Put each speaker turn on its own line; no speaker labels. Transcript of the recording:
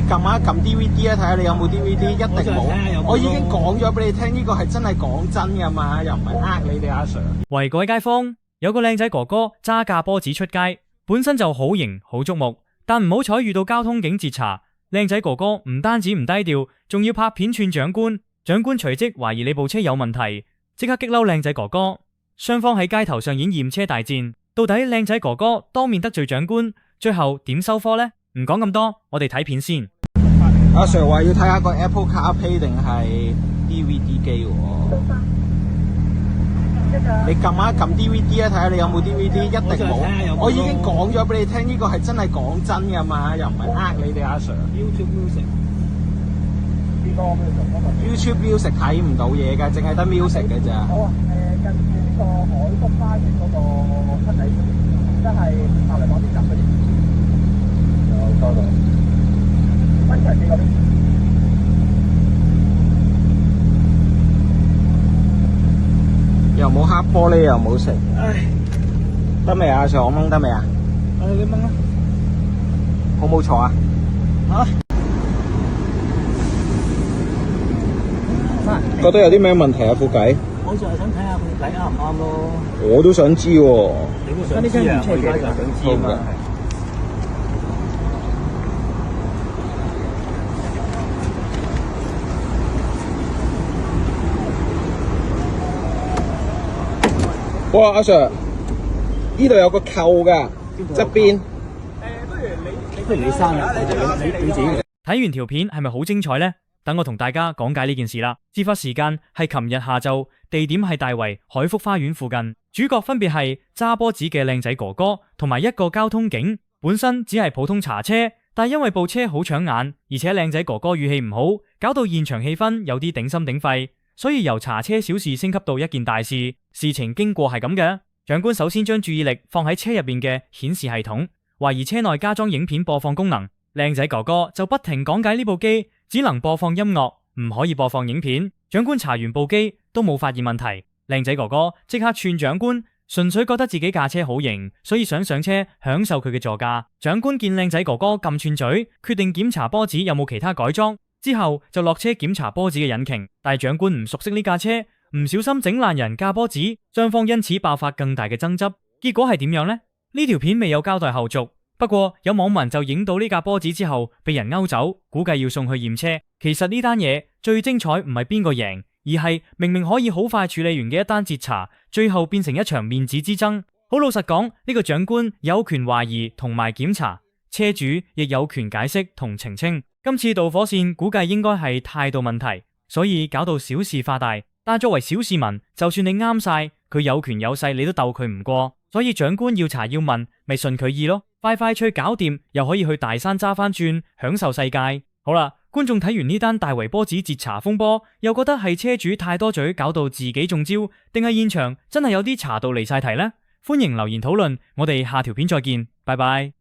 你撳一撳 DVD 啊，睇下你有冇 DVD，一定冇。我已經講咗俾你聽，呢個係真係講真噶嘛，又唔係呃你哋阿 Sir。
喂，各位街坊，有個靚仔哥哥揸架波子出街，本身就好型好矚目，但唔好彩遇到交通警截查，靚仔哥哥唔單止唔低調，仲要拍片串長官，長官隨即懷疑你部車有問題，即刻激嬲靚仔哥哥，雙方喺街頭上演驗車大戰，到底靚仔哥哥當面得罪長官，最後點收科呢？唔講咁多，我哋睇片先。
阿 Sir 話要睇下個 Apple CarPlay 定係 DVD 機喎。你撳一撳 DVD 啊，睇下你有冇 DVD，一定冇。我已經講咗俾你聽，呢個係真係講真噶嘛，又唔係呃你哋阿 Sir。YouTube Music 睇唔到嘢㗎，淨係得 music 嘅咋。
好啊，近住呢個海福花園嗰個七里，即係隔離嗰邊集嗰啲。有收到。溫長線嗰邊。
又冇黑玻璃，又冇食。唉，得未啊？上我掹得未啊？
你掹啦。
好冇坐啊？
嚇？
覺得有啲咩問題啊？副計？
我就係想睇下副計啱唔啱咯。
我都想知喎。
你都想知啊？我而家就想知啊嘛。
哇！阿 Sir， 呢度有個扣㗎，側邊。
不如你生啊，你自己。
睇完條片係咪好精彩呢？等我同大家講解呢件事啦。事發時間係琴日下晝，地點係大圍海福花園附近，主角分別係揸波子嘅靚仔哥哥同埋一個交通警。本身只係普通查車，但因為部車好搶眼，而且靚仔哥哥語氣唔好，搞到現場氣氛有啲頂心頂肺，所以由查車小事升級到一件大事。事情經過係咁嘅，長官首先將注意力放喺車入邊嘅顯示系統，懷疑車內加裝影片播放功能。靚仔哥哥就不停講解呢部機只能播放音樂，唔可以播放影片。長官查完部機都冇發現問題，靚仔哥哥即刻串長官，純粹覺得自己架車好型，所以想上車享受佢嘅座駕。長官見靚仔哥哥咁串嘴，決定檢查波子有冇其他改裝，之後就落車檢查波子嘅引擎。但係長官唔熟悉呢架車，唔小心整爛人架波子，雙方因此爆發更大嘅爭執。結果係點樣呢？呢條片未有交代後續。不過有網民就影到呢架波子之後被人勾走，估計要送去驗車。其實呢單嘢最精彩唔係邊個贏，而係明明可以好快處理完嘅一單截查，最後變成一場面子之爭。好老實講，呢個長官有權懷疑同埋檢查，車主亦有權解釋同澄清。今次導火線估計應該係態度問題，所以搞到小事化大。但作為小市民，就算你啱晒，佢有權有勢，你都鬥佢唔過。所以長官要查要問，咪順佢意咯。快快脆搞掂，又可以去大山揸翻轉，享受世界。好啦，觀眾睇完呢單大圍波子截查風波，又覺得係車主太多嘴，搞到自己中招，定係現場真係有啲查到離晒題呢？歡迎留言討論，我哋下條片再見，拜拜。